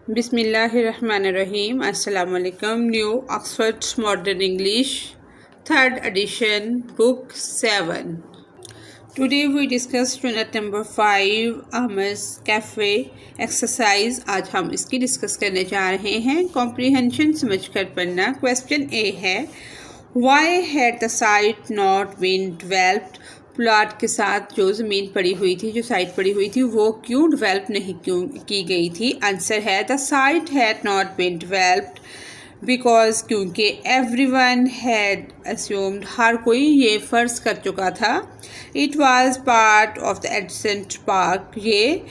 बिस्मिल्लाहिर्रहमानिर्रहीम। अस्सलाम वालेकुम। New Oxford modern English 3rd edition book 7. Today we discuss unit number 5 Amar's Cafe exercise। आज हम इसकी डिस्कस करने जा रहे हैं। कॉम्प्रीहेंशन समझकर पढ़ना। क्वेश्चन ए है Why had the site not been developed? Plot के साथ जो ज़मीन पड़ी हुई थी, जो साइट पड़ी हुई थी, वो क्यों डेवलप नहीं की गई थी। आंसर है the site had not been developed because क्योंकि एवरीवन हैड अस्यूम्ड, हर कोई ये फ़र्ज़ कर चुका था। It was part of the adjacent park, ये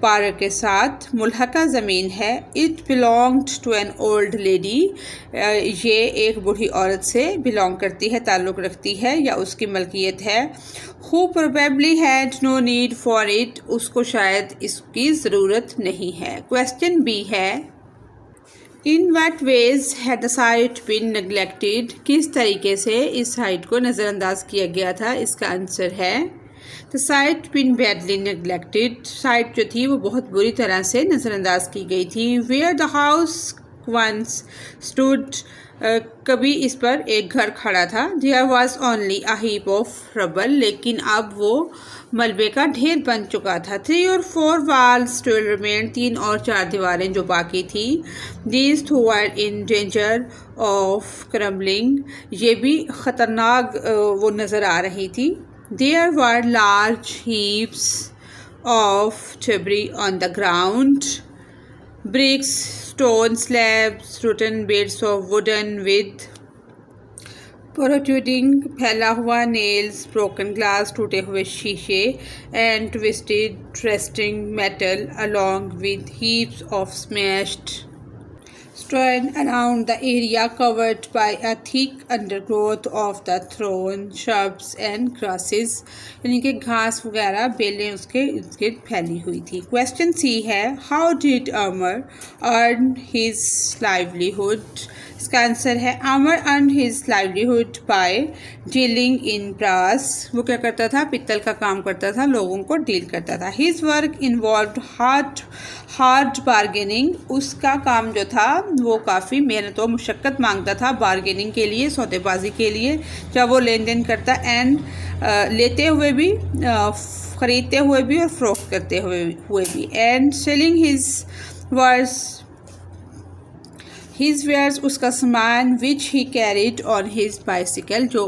पार्क के साथ मुल्हका ज़मीन है। It belonged to an old lady, ये एक बूढ़ी औरत से बिलोंग करती है, ताल्लुक़ रखती है या उसकी मलकियत है। Who probably had no need for it, उसको शायद इसकी ज़रूरत नहीं है। क्वेश्चन बी है in what ways had the site been neglected, किस तरीके से इस साइट को नज़रअंदाज किया गया था। इसका आंसर है the site been badly neglected, site जो थी वो बहुत बुरी तरह से नज़रअंदाज की गई थी। Where the house once stood, कभी इस पर एक घर खड़ा था। There was only a heap of rubble, लेकिन अब वो मलबे का ढेर बन चुका था। 3 और 4 वाल्स स्टिल रिमेन, 3 और 4 दीवारें जो बाकी थी। These too were in danger of crumbling, ये भी ख़तरनाक वो नज़र आ रही थी। There were large heaps of debris on the ground, bricks, stone slabs, rotten bits of wooden with protruding फैला हुआ nails, broken glass, टूटे हुए शीशे, and twisted rusting metal along with heaps of smashed strewn around the area covered by a thick undergrowth of the thorn shrubs and grasses, यानी कि घास वगैरह बेलें उसके इर्द फैली हुई थी। क्वेश्चन सी है how did Amar earn his livelihood, इसका आंसर है Amar earn his livelihood by dealing in brass, वो क्या करता था, पित्तल का काम करता था, लोगों को डील करता था। His work involved hard bargaining, उसका काम जो था वो काफ़ी मेहनत और मुशक्क़त मांगता था बार्गेनिंग के लिए, सौदेबाजी के लिए, जब वो लेन देन करता एंड लेते हुए भी, ख़रीदते हुए भी और फ़रोख्त करते हुए भी। एंड सेलिंग हिज वेयर्स, उसका सामान, which he carried on his bicycle, जो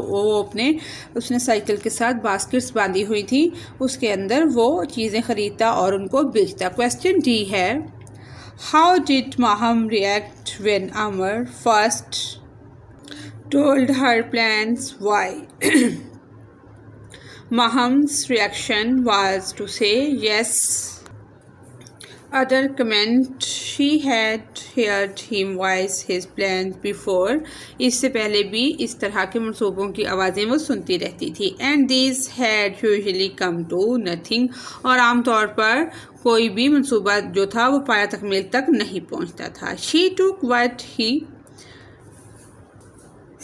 उसने साइकिल के साथ बास्केट्स बांधी हुई थी, उसके अंदर वो चीज़ें ख़रीदता और उनको बेचता। क्वेश्चन डी है how did Maham react when Amar first told her plans, why Maham's reaction was to say yes. Other comment she had heard him voice his plans before, इससे पहले भी इस तरह के मंसूबों की आवाज़ें वो सुनती रहती थी। And these had usually come to nothing, और आमतौर पर कोई भी मंसूबा जो था वो पाया तकमील तक नहीं पहुंचता था। She took what he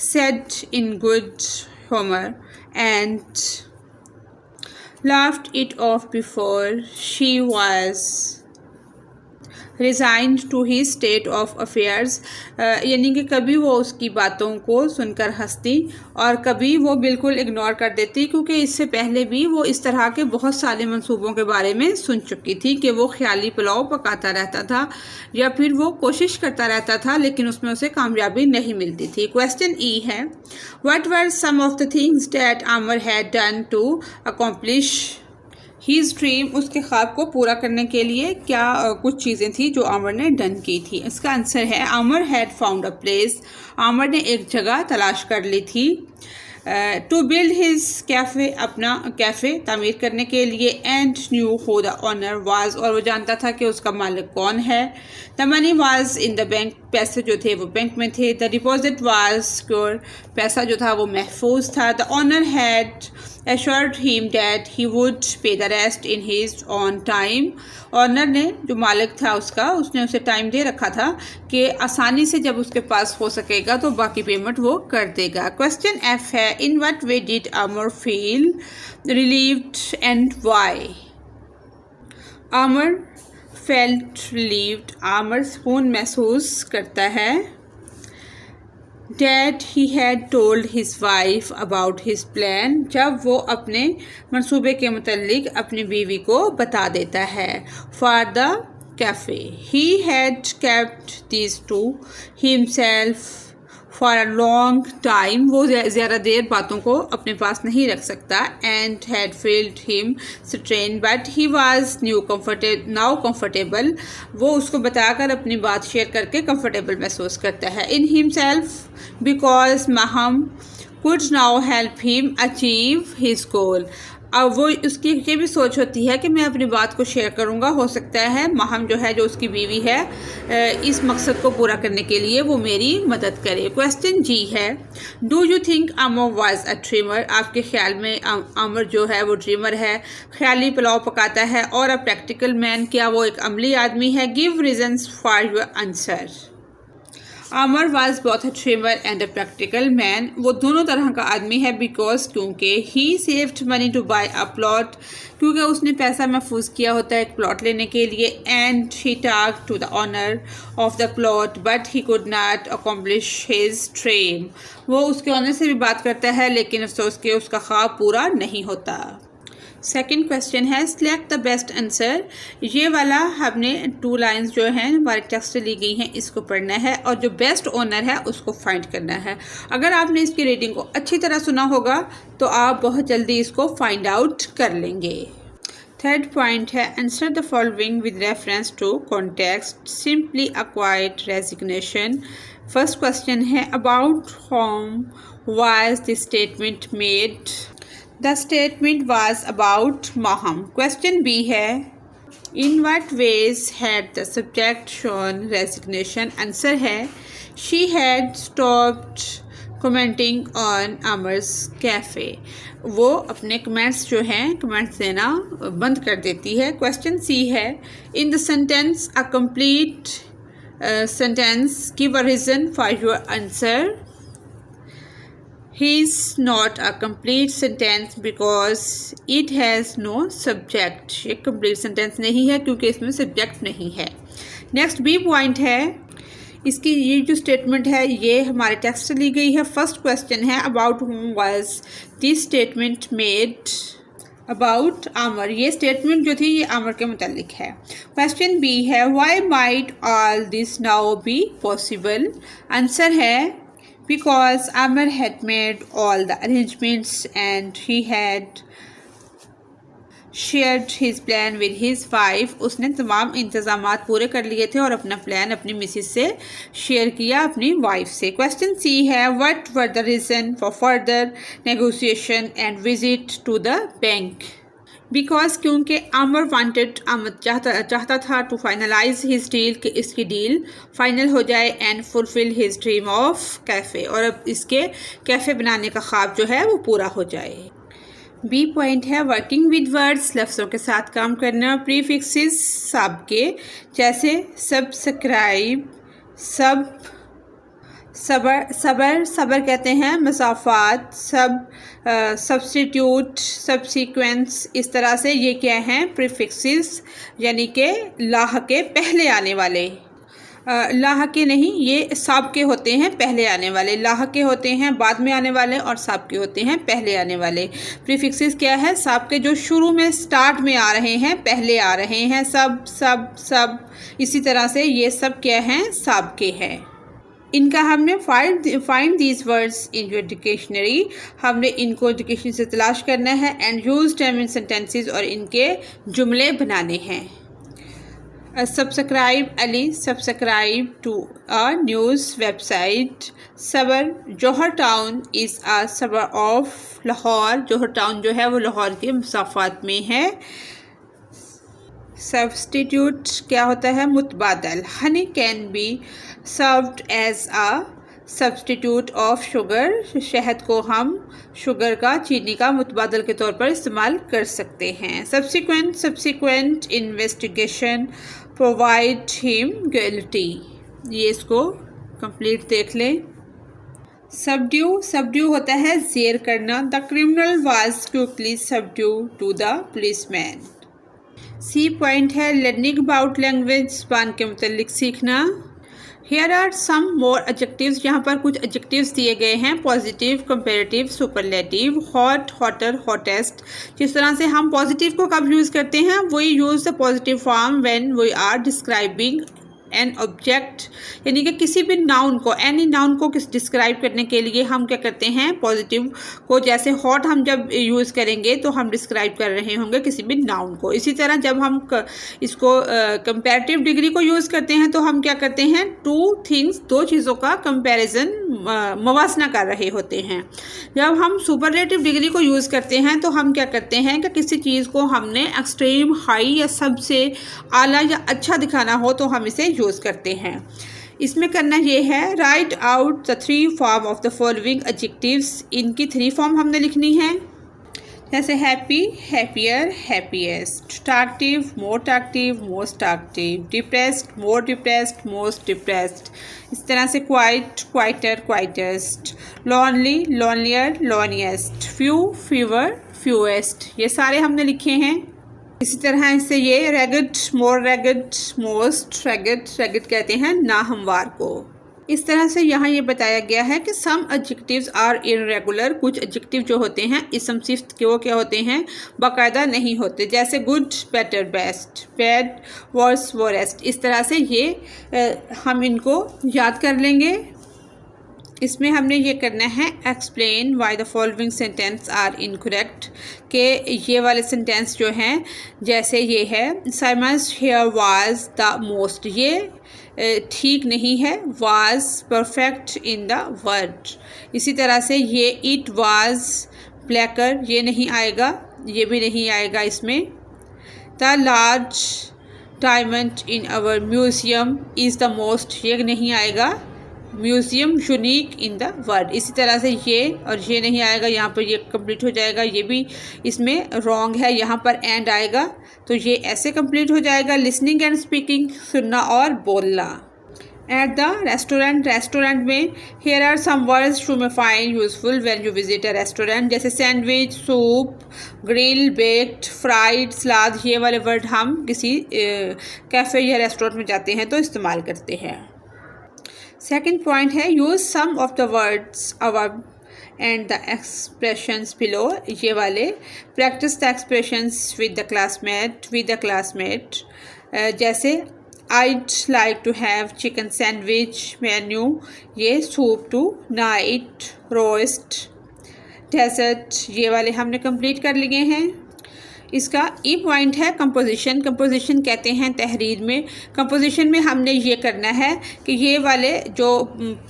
said in good humor and laughed it off before she was resigned to his state of affairs, यानी कि कभी वो उसकी बातों को सुनकर हंसती और कभी वो बिल्कुल इग्नोर कर देती, क्योंकि इससे पहले भी वो इस तरह के बहुत सारे मंसूबों के बारे में सुन चुकी थी कि वो ख्याली पुलाव पकाता रहता था या फिर वो कोशिश करता रहता था लेकिन उसमें उसे कामयाबी नहीं मिलती थी। क्वेश्चन ई है what were some of the things that Amar had done to accomplish his dream, उसके ख्वाब को पूरा करने के लिए क्या कुछ चीज़ें थी जो अमर ने डन की थी। इसका आंसर है Amar had found a place, Amar ने एक जगह तलाश कर ली थी। टू बिल्ड हिज कैफ़े, अपना कैफ़े तामीर करने के लिए। And knew who the owner was, और वो जानता था कि उसका मालिक कौन है। The money was in the bank, पैसे जो थे वो बैंक में थे। द डिपॉजिट वाज सिक्योर, पैसा जो था वो महफूज था। The owner had assured him that he would pay the rest in his own time, owner ने, जो मालिक था उसका, उसने उसे टाइम दे रखा था कि आसानी से जब उसके पास हो सकेगा तो बाकी पेमेंट वो कर देगा। क्वेश्चन एफ है in what way did Amar feel relieved and why, Amar felt relieved, आमर सुकून महसूस करता है। That he had told his wife about his plan, जब वो अपने मंसूबे के मुतल्लिक अपनी बीवी को बता देता है। For the cafe, he had kept these to himself for a long time, वो ज़्यादा देर बातों को अपने पास नहीं रख सकता। And had felt him strained, but he was now comfortable, वो उसको बताकर अपनी बात शेयर करके कंफर्टेबल महसूस करता है। In himself, because Maham could now help him achieve his goal, अब वो उसकी ये भी सोच होती है कि मैं अपनी बात को शेयर करूँगा, हो सकता है महम जो है, जो उसकी बीवी है, इस मकसद को पूरा करने के लिए वो मेरी मदद करे। क्वेश्चन जी है, डू यू थिंक आमर वाज अ ड्रीमर, आपके ख्याल में आमर जो है वो ड्रीमर है, ख्याली पुलाव पकाता है, और अ प्रैक्टिकल मैन, क्या वो एक अमली आदमी है। Give reasons for your answer. Amar was both a dreamer and a practical man, वो दोनों तरह का आदमी है। बिकॉज, क्योंकि he saved money to buy a plot, क्योंकि उसने पैसा महफूज किया होता है एक प्लॉट लेने के लिए। And he talked to the owner of the plot but he could not accomplish his dream, वो उसके ओनर से भी बात करता है लेकिन अफसोस के उसका ख्वाब पूरा नहीं होता। सेकेंड क्वेश्चन है, सिलेक्ट द बेस्ट आंसर, ये वाला हमने 2 लाइंस जो हैं हमारे टेक्स्ट से ली गई हैं, इसको पढ़ना है और जो बेस्ट ओनर है उसको फाइंड करना है। अगर आपने इसकी रीडिंग को अच्छी तरह सुना होगा तो आप बहुत जल्दी इसको फाइंड आउट कर लेंगे। थर्ड पॉइंट है, answer the following with reference to context, simply a quiet resignation. First question है, about whom was the statement made, The statement was about Maham. Question B है, in what ways had the subject shown resignation? Answer है, she had stopped commenting on Amar's cafe. वो अपने comments जो हैं comments देना बंद कर देती है। Question C है, in the sentence a complete sentence give a reason for your answer. He is not a complete sentence because it has no subject. ये complete sentence नहीं है क्योंकि इसमें subject नहीं है। नेक्स्ट बी पॉइंट है, इसकी ये जो स्टेटमेंट है ये हमारे टेक्स्ट से ली गई है। फर्स्ट क्वेश्चन है, about whom was this statement made? About आमर, ये स्टेटमेंट जो थी ये आमर के मुतालिक है। क्वेश्चन बी है, why might all this now be possible? Answer है, because Amar had made all the arrangements and he had shared his plan with his wife. उसने तमाम इंतज़ामात पूरे कर लिए थे और अपना प्लान अपनी मिसिस से शेयर किया, अपनी वाइफ से। क्वेश्चन सी है, what were the reason for further negotiation and visit to the bank? Because क्योंकि आमर वांटेड, आमर चाहता था टू फाइनलाइज हिज डील, कि इसकी डील फाइनल हो जाए, and fulfil his dream of cafe, और अब इसके कैफ़े बनाने का ख्वाब जो है वो पूरा हो जाए। बी पॉइंट है, वर्किंग विद वर्ड्स, लफ्ज़ों के साथ काम करना। प्रीफिक्सेस साबके, जैसे सब्सक्राइब, सबर कहते हैं, मसाफात, सब्स्टिट्यूट, सब्सिक्वेंस, इस तरह से ये क्या हैं प्रीफिक्सेस, यानी कि लाह के पहले आने वाले। लाह के नहीं, ये साबके होते हैं पहले आने वाले, लाह के होते हैं बाद में आने वाले और साबके होते हैं पहले आने वाले। प्रीफिक्सेस क्या है, साबके जो शुरू में स्टार्ट में आ रहे हैं, पहले आ रहे हैं, सब, इसी तरह से ये सब क्या हैं, साबके हैं। इनका हमने find these words in your dictionary, हमने इनको डिक्शनरी से तलाश करना है, and use them in sentences, और इनके जुमले बनाने हैं। सब्सक्राइब अली, subscribe to a news website. सबर, जौहर टाउन इज़ अ सबर ऑफ लाहौर, जौहर टाउन जो है वो लाहौर के मसाफात में है। सब्स्टिट्यूट क्या होता है, मुतबादल। Honey can be served as a substitute of sugar, शहद को हम शुगर का, चीनी का मुतबादल के तौर पर इस्तेमाल कर सकते हैं। Subsequent investigation provide him guilty, ये इसको कंप्लीट देख लें। सबड्यू होता है जेर करना। The criminal was quickly subdue to the policeman. C point है लर्निंग अबाउट लैंग्वेज, ज़बान के मुतल्लिक सीखना। Here are some more adjectives, यहाँ पर कुछ adjectives दिए गए हैं, positive, comparative, superlative, hot, hotter, hottest. जिस तरह से हम पॉजिटिव को कब यूज़ करते हैं, we use the positive form when we are describing an object, यानी कि किसी भी नाउन को, एनी नाउन को डिस्क्राइब करने के लिए हम क्या करते हैं, पॉजिटिव को, जैसे हॉट हम जब यूज़ करेंगे तो हम डिस्क्राइब कर रहे होंगे किसी भी नाउन को। इसी तरह जब हम इसको कंपैरेटिव डिग्री को यूज़ करते हैं तो हम क्या करते हैं, टू थिंग्स, दो चीज़ों का कंपैरिजन, मवासना कर रहे होते हैं। जब हम सुपरलेटिव डिग्री को यूज़ करते हैं तो हम क्या करते हैं कि किसी चीज़ को हमने एक्सट्रीम, हाई या सबसे आला या अच्छा दिखाना हो तो हम इसे यूज़ करते हैं। इसमें करना ये है, write out the 3 form of the following adjectives. इनकी 3 फॉर्म हमने लिखनी है, जैसे happy, happier, happiest, talkative, more talkative, most talkative, depressed, more depressed, most depressed. इस तरह से quiet, quieter, quietest, lonely, lonelier, loneliest, few, fewer, fewest. ये सारे हमने लिखे हैं। इसी तरह से ये रैगड, मोर रैगड, मोस्ट रैगड, रैगड कहते हैं नाहमवार को। इस तरह से यहाँ ये बताया गया है कि सम एडजेक्टिव्स आर इर्रेगुलर, कुछ एडजेक्टिव जो होते हैं इसम सिफ्त के, वो क्या होते हैं, बाकायदा नहीं होते, जैसे good, better, best, bad, worse, worst. इस तरह से ये हम इनको याद कर लेंगे। इसमें हमने ये करना है, explain why the following sentence are incorrect, के ये वाले सेंटेंस जो हैं, जैसे ये है साइमस हेयर वाज द मोस्ट, ये ठीक नहीं है, was perfect in the word. इसी तरह से ये इट वाज ब्लैकर, ये नहीं आएगा, ये भी नहीं आएगा इसमें। The large diamond in our museum is the most, ये नहीं आएगा, museum unique in the world. इसी तरह से ये और ये नहीं आएगा, यहाँ पर ये कंप्लीट हो जाएगा, ये भी इसमें रॉन्ग है, यहाँ पर एंड आएगा, तो ये ऐसे कंप्लीट हो जाएगा। लिसनिंग एंड स्पीकिंग, सुनना और बोलना। एट द रेस्टोरेंट, रेस्टोरेंट में here are some words you may find useful when you visit a restaurant, जैसे sandwich, soup, grill, baked, fried, salad. ये वाले वर्ड हम किसी कैफ़े या रेस्टोरेंट में जाते हैं तो इस्तेमाल करते हैं। सेकेंड पॉइंट है, use some of the words above and the expressions below. ये वाले practice the expressions with the classmate, with the classmate, जैसे I'd like to have chicken sandwich menu, ये soup to night, roast, dessert। ये वाले हमने complete कर लिए हैं। इसका ई पॉइंट है कंपोजिशन। कंपोजिशन कहते हैं तहरीर में। कंपोजिशन में हमने ये करना है कि ये वाले जो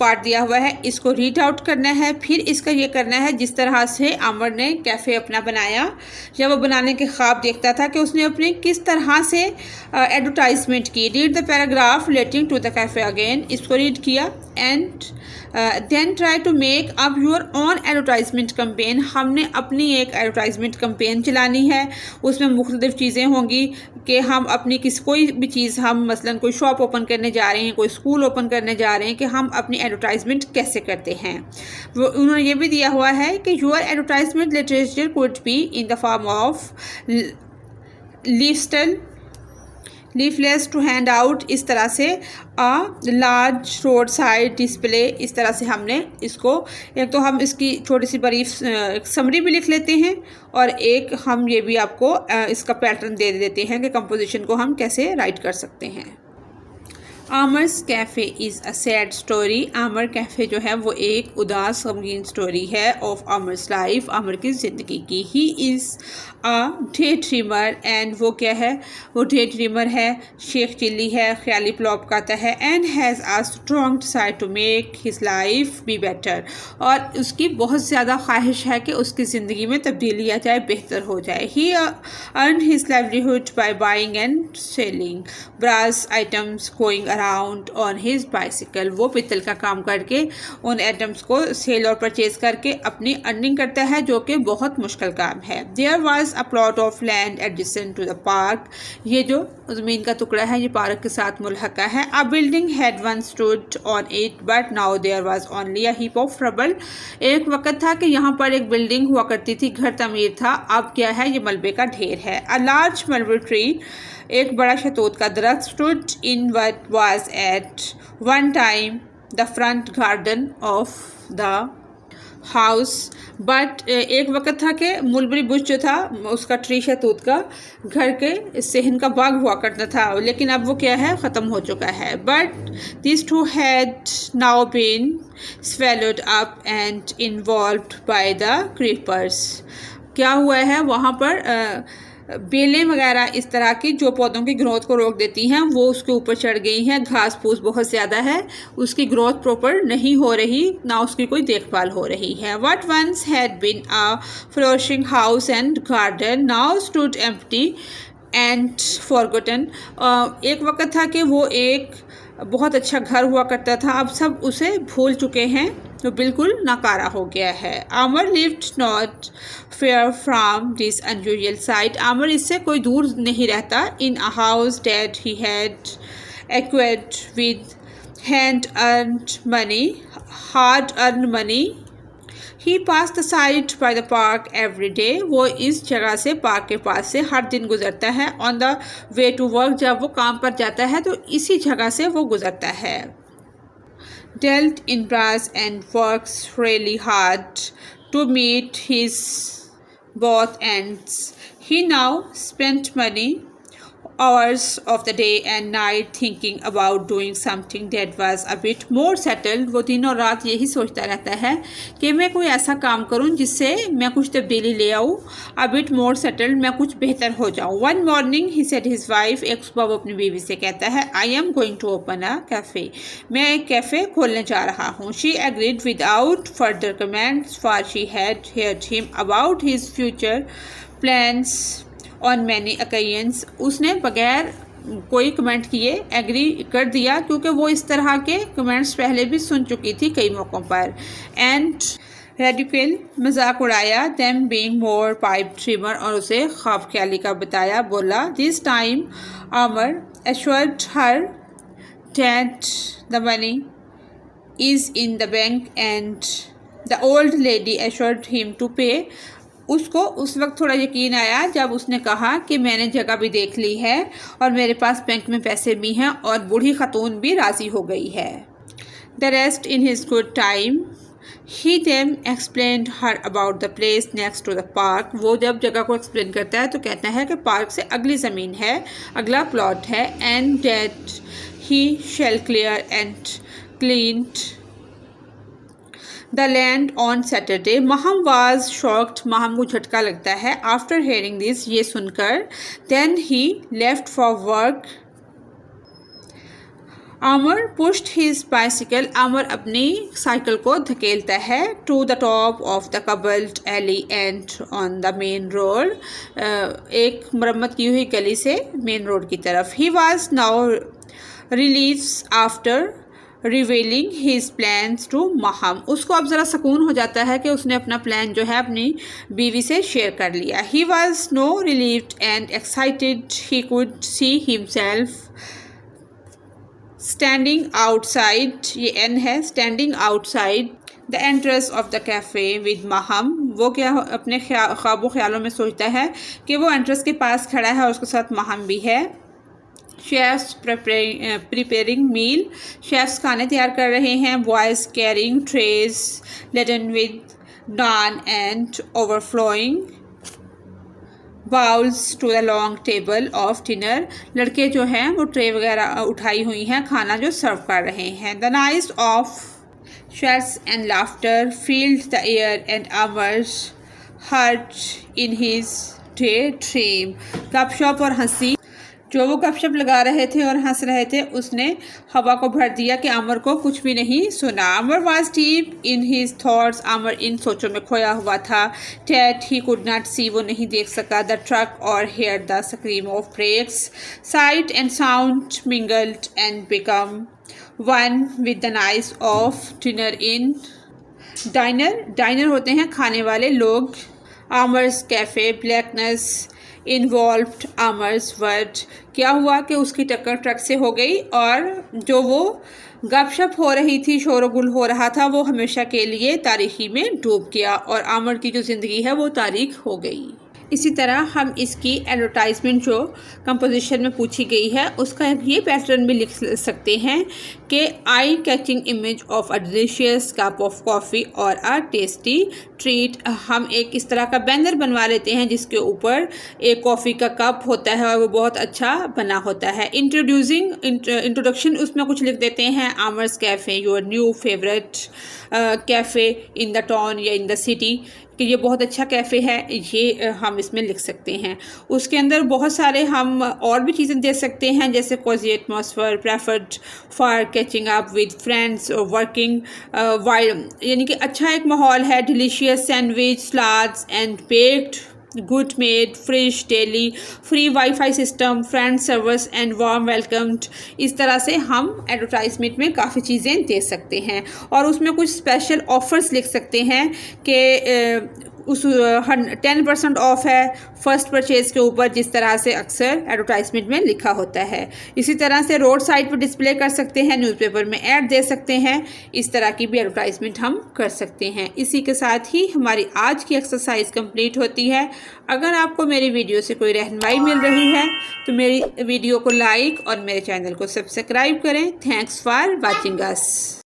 पार्ट दिया हुआ है इसको रीड आउट करना है, फिर इसका ये करना है जिस तरह से आमिर ने कैफ़े अपना बनाया, जब वो बनाने के ख्वाब देखता था कि उसने अपने किस तरह से एडवर्टाइजमेंट की। Read the paragraph relating to the cafe again, इसको रीड किया and then try to make up your own advertisement campaign. हमने अपनी एक एडवर्टाइजमेंट कंपेन चलानी है, उसमें मुख्तलिफ चीज़ें होंगी कि हम अपनी कोई भी चीज़, हम मसलन कोई शॉप ओपन करने जा रहे हैं, कोई स्कूल ओपन करने जा रहे हैं, कि हम अपनी एडवर्टाइजमेंट कैसे करते हैं। वो उन्होंने ये भी दिया हुआ है कि your advertisement literature could be in the form of leaflets to hand out. इस तरह से लार्ज रोड साइड डिस्प्ले, इस तरह से हमने इसको, एक तो हम इसकी छोटी सी ब्रीफ समरी भी लिख लेते हैं और एक हम ये भी आपको इसका पैटर्न दे देते हैं कि कंपोजिशन को हम कैसे राइट कर सकते हैं। Amar's cafe is a sad story. Amar cafe जो है वो एक उदास गमगीन स्टोरी है ऑफ आमर्स लाइफ, आमर की ज़िंदगी की। He is a day dreamer, and वो क्या है, वो डे ड्रीमर है, शेख चिल्ली है, ख्याली प्लॉप करता है, and has a strong desire to make his life be better. और उसकी बहुत ज़्यादा ख्वाहिश है कि उसकी ज़िंदगी में तब्दीली आ जाए, बेहतर हो जाए। He earn his livelihood by buying and selling brass items going around on his bicycle. वो पित्तल का काम करके उन आइटम्स को सेल और परचेज करके अपनी अर्निंग करता है, जो कि बहुत मुश्किल काम है। There was a plot of land adjacent to the park. ये जो ज़मीन का टुकड़ा है, ये पार्क के साथ मुल्हका है। A building had once stood on it but now there was only a heap of rubble. एक वक्त था कि यहाँ पर एक बिल्डिंग हुआ करती थी, घर तमीर था, अब क्या है, ये मलबे का ढेर है। अ लार्ज मलबे ट्री, एक बड़ा शतूत का दरख्त, stood in what was at one time the front garden of the house but एक वक्त था कि मुलबरी बुश जो था उसका ट्री शहतूत का घर के सेहन का बाग हुआ करता था, लेकिन अब वो क्या है, ख़त्म हो चुका है। But this too had now been swallowed up and involved by the creepers. क्या हुआ है, वहाँ पर बेलें वगैरह इस तरह की जो पौधों की ग्रोथ को रोक देती हैं वो उसके ऊपर चढ़ गई हैं। घास फूस बहुत ज़्यादा है, उसकी ग्रोथ प्रॉपर नहीं हो रही, ना उसकी कोई देखभाल हो रही है। What once had been a flourishing house and garden now stood empty and forgotten। एक वक्त था कि वो एक बहुत अच्छा घर हुआ करता था, अब सब उसे भूल चुके हैं, तो बिल्कुल नाकारा हो गया है। Amar lived not far from this unusual site. Amar इससे कोई दूर नहीं रहता। In a house that he had acquired with hand earned money, hard earn money. He passed the site by the park every day. वो इस जगह से, पार्क के पास से हर दिन गुजरता है। On the way to work, जब वो काम पर जाता है तो इसी जगह से वो गुजरता है। Dealt in brass and works really hard to meet his both ends. He now spent many hours of the day and night thinking about doing something that was a bit more settled। वो दिन और रात यही सोचता रहता है कि मैं कोई ऐसा काम करूं जिससे मैं कुछ तब्दीली ले आऊं, a bit more settled, मैं कुछ बेहतर हो जाऊं। One morning he said his wife, एक सुबह वो अपनी बीवी से कहता है, I am going to open a cafe, मैं एक कैफ़े खोलने जा रहा हूँ। She agreed without further comments for she had heard him about his future plans on many occasions। उसने बगैर कोई कमेंट किए एग्री कर दिया, क्योंकि वो इस तरह के कमेंट्स पहले भी सुन चुकी थी कई मौक़ों पर। एंड रेडिकल, मजाक उड़ाया। Them being more pipe dreamer, और उसे ख्वाब ख्याली का बताया। बोला, this time Amar assured her that the money is in the bank and the old lady assured him to pay. उसको उस वक्त थोड़ा यकीन आया जब उसने कहा कि मैंने जगह भी देख ली है और मेरे पास बैंक में पैसे भी हैं, और बूढ़ी खतून भी राज़ी हो गई है। The rest in his good time he them explained her about the place next to the park. वो जब जगह को एक्सप्लेन करता है तो कहता है कि पार्क से अगली ज़मीन है, अगला प्लॉट है। And that he shall clear and cleaned the land on Saturday. Maham was shocked, Maham को झटका लगता है आफ्टर हेयरिंग दिस, ये सुनकर। Then he left for work. Amar pushed his bicycle, Amar अपनी साइकिल को धकेलता है। To the top of the cobbled alley and on the main road, एक मरम्मत की हुई गली से मेन रोड की तरफ। He was now relieves after revealing his plans to Maham. उसको अब ज़रा सुकून हो जाता है कि उसने अपना प्लान जो है अपनी बीवी से शेयर कर लिया। He was no relieved and excited, he could see himself standing outside, ये एन है, standing outside the entrance of the cafe with Maham. वो क्या अपने ख्वाबों ख्यालों में सोचता है कि वो एंट्रेंस के पास खड़ा है और उसके साथ महम भी है। शेफ्स प्रिपेयरिंग मील, शेफ्स खाने तैयार कर रहे हैं। Boys carrying trays laden with naan and overflowing bowls to the long table of dinner. लड़के जो हैं वो ट्रे वगैरह उठाई हुई हैं, खाना जो सर्व कर रहे हैं। The nice of shares and laughter filled the air and hours hurt in his day dream. गपशप और हंसी, जो वो गपशप लगा रहे थे और हंस रहे थे, उसने हवा को भर दिया कि आमर को कुछ भी नहीं सुना। Amar was deep in his thoughts, Amar इन सोचों में खोया हुआ था। That he could not see, वो नहीं देख सका। द ट्रक और hear the scream of brakes, sight and sound mingled and become one with the nice of dinner in diner. Diner होते हैं खाने वाले लोग। Amar's cafe, blackness involved Amar's word. क्या हुआ कि उसकी टक्कर ट्रक से हो गई और जो वो गपशप हो रही थी, शोरगुल हो रहा था, वो हमेशा के लिए तारीखी में डूब गया और आमर की जो ज़िंदगी है वो तारीख हो गई। इसी तरह हम इसकी एडवर्टाइजमेंट जो कंपोजिशन में पूछी गई है उसका ये पैटर्न भी लिख सकते हैं कि eye catching image of a delicious cup of coffee और अ टेस्टी ट्रीट। हम एक इस तरह का बैनर बनवा लेते हैं जिसके ऊपर एक कॉफ़ी का कप होता है और वो बहुत अच्छा बना होता है। इंट्रोडक्शन उसमें कुछ लिख देते हैं, Amar's cafe your new favourite cafe in the town या इन द सिटी, कि ये बहुत अच्छा कैफ़े है, ये हम इसमें लिख सकते हैं। उसके अंदर बहुत सारे हम और भी चीज़ें दे सकते हैं जैसे cosy atmosphere preferred for catching up with friends और वर्किंग वाइल, यानी कि अच्छा एक माहौल है, delicious sandwich salads and baked good made fresh daily free wifi system friend service and warm welcomed. इस तरह से हम एडवर्टाइजमेंट में काफ़ी चीज़ें दे सकते हैं और उसमें कुछ स्पेशल ऑफर्स लिख सकते हैं कि उस 10% ऑफ है फर्स्ट परचेज़ के ऊपर, जिस तरह से अक्सर एडवर्टाइजमेंट में लिखा होता है। इसी तरह से रोड साइड पर डिस्प्ले कर सकते हैं, न्यूज़पेपर में ऐड दे सकते हैं, इस तरह की भी एडवर्टाइजमेंट हम कर सकते हैं। इसी के साथ ही हमारी आज की एक्सरसाइज कंप्लीट होती है। अगर आपको मेरी वीडियो से कोई रहनुमाई मिल रही है तो मेरी वीडियो को लाइक और मेरे चैनल को सब्सक्राइब करें। Thanks for watching us.